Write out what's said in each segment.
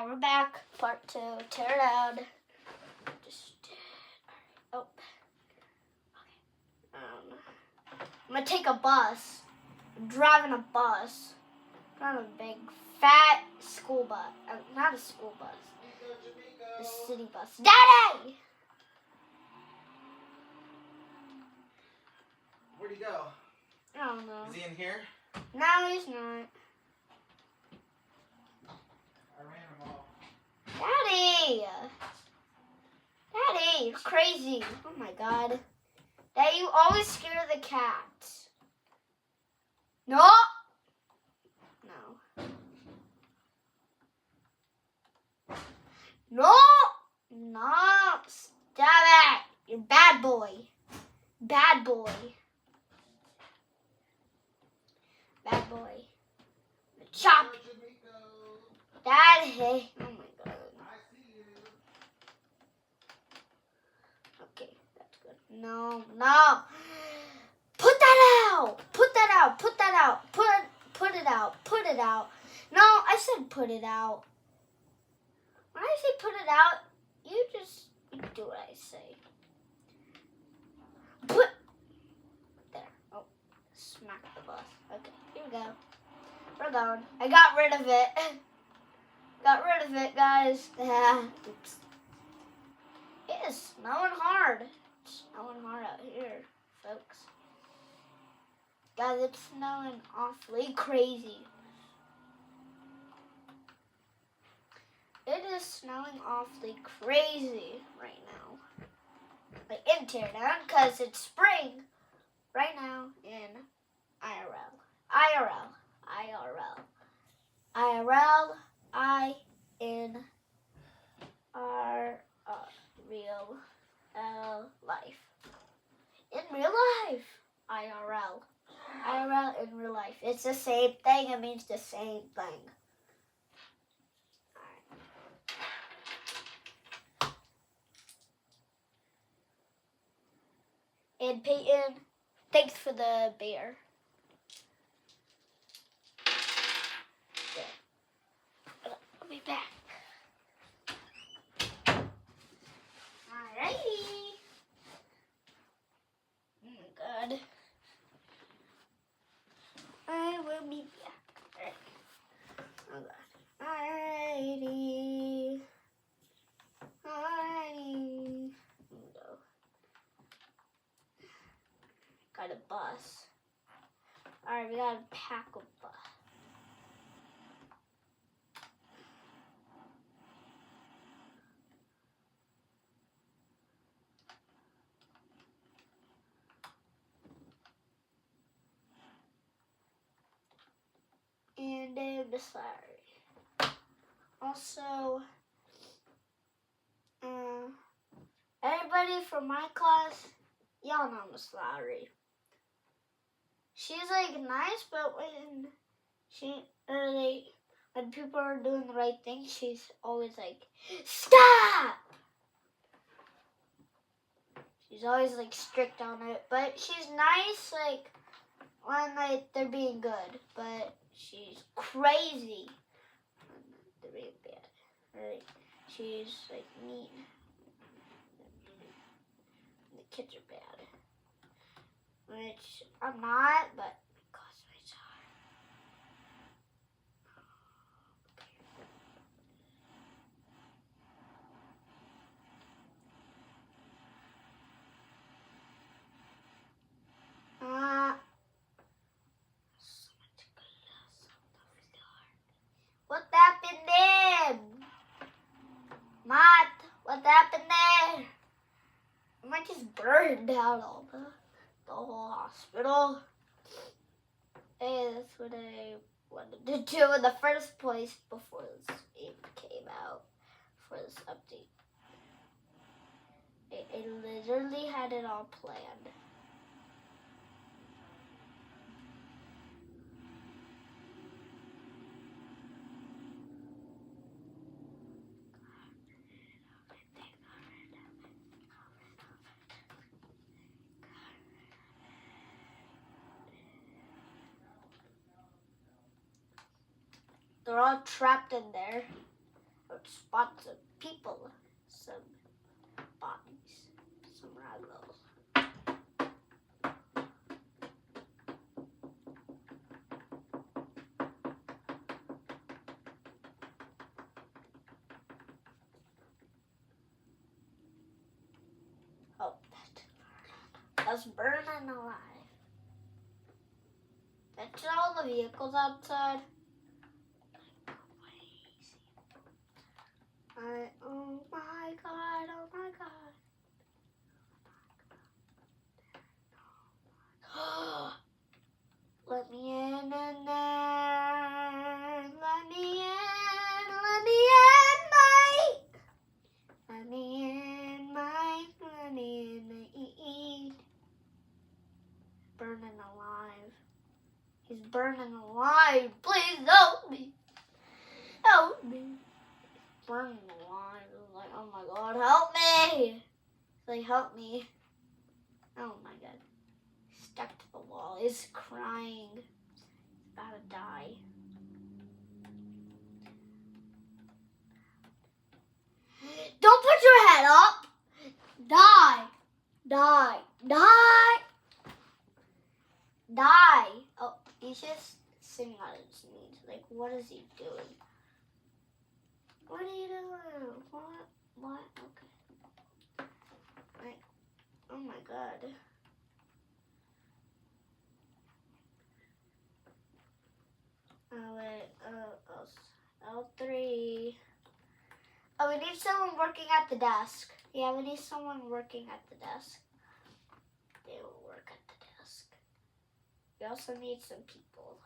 we're back. Part 2. Teardown. Oh. Okay. I'm gonna take a bus. I'm driving a bus. Not a big, fat school bus. Not a school bus. A city bus. Daddy! Where'd he go? I don't know. Is he in here? No, he's not. I ran him off. Daddy! Daddy, you're crazy. Oh my god. Daddy, you always scare the cats. No! No. No! No! Stop it! You're a bad boy. Bad boy. Bad boy. Chop! Daddy! Oh my god. I see you. Okay, that's good. No, no. Put that out. Put that out. Put that out. Put it out. Put it out. No, I said put it out. When I say put it out, you do what I say. Put there. Oh, smack the bus. Okay, here we go. We're going. I got rid of it. Got rid of it, guys. Oops. It is snowing hard. It's snowing hard out here, folks. Guys, it's snowing awfully crazy. It is snowing awfully crazy right now. Like in Teardown, because it's spring right now in IRL. IRL. IRL. IRL. I in our real life. In real life. IRL. IRL in real life. It's the same thing. It means the same thing. And Peyton, thanks for the beer. I'll be back. Alrighty. Oh my god. I will be back. Alright. Oh god. Alrighty. Alrighty. Go. Got a bus. Alright, we gotta pack a bus. And then the salary. Also, everybody from my class, y'all know Miss Lowry. She's like nice, but when people are doing the right thing, she's always like, stop! She's always like strict on it, but she's nice like when like they're being good, but she's crazy when they're being bad. Right? She's like mean. The kids are bad. Which I'm not, but classmates are. What happened there? Matt, what happened there? I might just burned down all the whole hospital. Hey, that's what I wanted to do in the first place before this game came out, for this update. I literally had it all planned. They're all trapped in there. Or spot some people, some bodies, some ragdolls. Oh, that's burning alive. That's all the vehicles outside. Oh my god, oh my god. Let me in there. Let me in. Let me in, Mike. Let me in, Mike. Let me in. Burning alive. He's burning alive. Please help me. Help me. Burning alive. It's like, oh my god, help me. It's like, help me. Oh my god. Stuck to the wall. He's crying. He's about to die. Don't put your head up. Die. Die. Die. Die. Oh, he's just sitting on his knees. Like, what is he doing? What are you doing? What? Okay. Like, oh my god. Oh wait, L3. Oh, we need someone working at the desk. Yeah, we need someone working at the desk. They will work at the desk. We also need some people.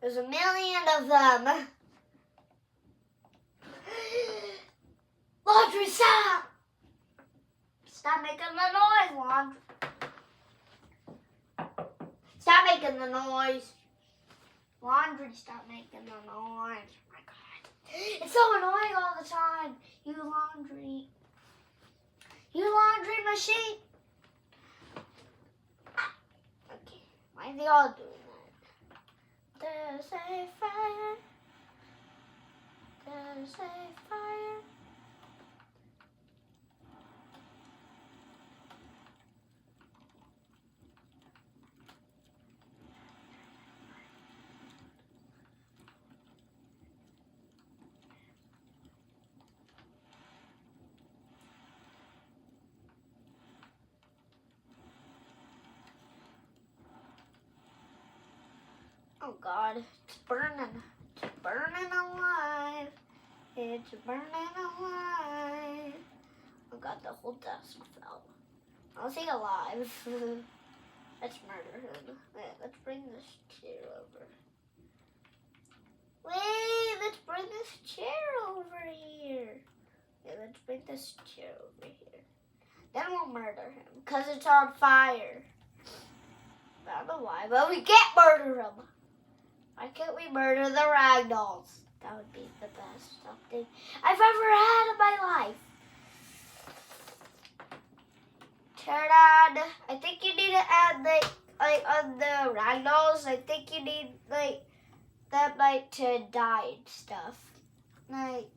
There's a million of them. Laundry, stop! Stop making the noise, Laundry. Stop making the noise. Laundry, stop making the noise. Oh my god. It's so annoying all the time. You laundry. You laundry machine. Okay. Why are they all doing that? There's a fire. There's a fire. Oh god, it's burning. It's burning alive. It's burning alive. Oh god, the whole desk fell. How's he alive? Let's murder him. Wait, let's bring this chair over. Wait, let's bring this chair over here. Yeah, let's bring this chair over here. Then we'll murder him, because it's on fire. I don't know why, but we can't murder him. Why can't we murder the ragdolls? That would be the best something I've ever had in my life. Teardown. I think you need to add like on the ragdolls. I think you need them to die and stuff. Like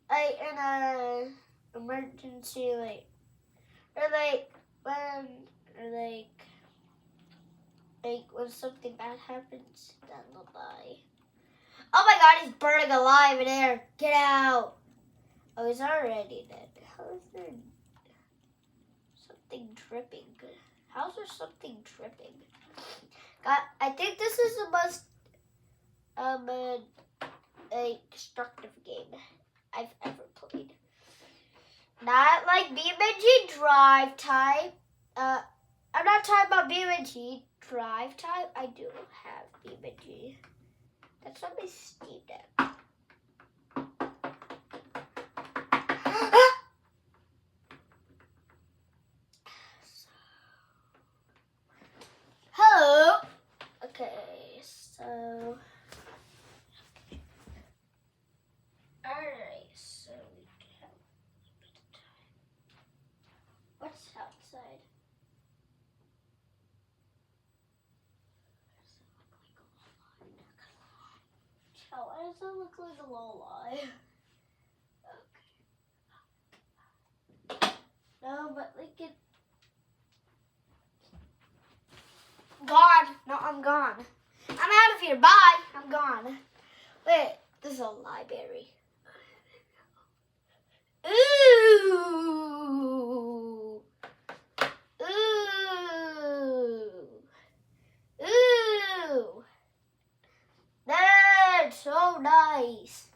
in a emergency or when something bad happens, then they'll die. Oh my god, he's burning alive in there. Get out. Oh, he's already dead. How is there something dripping? How's there something dripping? God, I think this is the most destructive game I've ever played. Not like BeamNG Drive type. I'm not talking about BeamNG Drive type. I do have BeamNG. That's on my Steam Deck. Hello. Okay, so. Alright, so we have a bit of time. What's up? outside. Oh, why does it look like a lullaby? Okay. No, but like it. Gone. No, I'm gone. I'm out of here. Bye. I'm gone. Wait, this is a library. Ooh. Ooh. Ooh. That's so nice.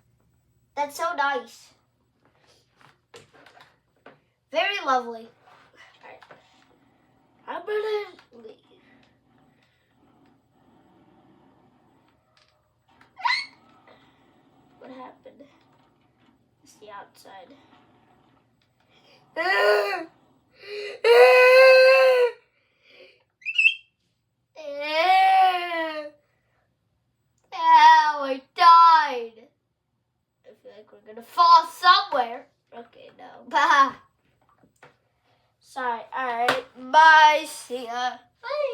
That's so nice. Very lovely. Alright. I'm gonna leave. What happened? It's the outside. Ow, I died. I feel like we're gonna fall somewhere. Okay, no. Bah. Sorry. Alright. Bye. See ya. Bye.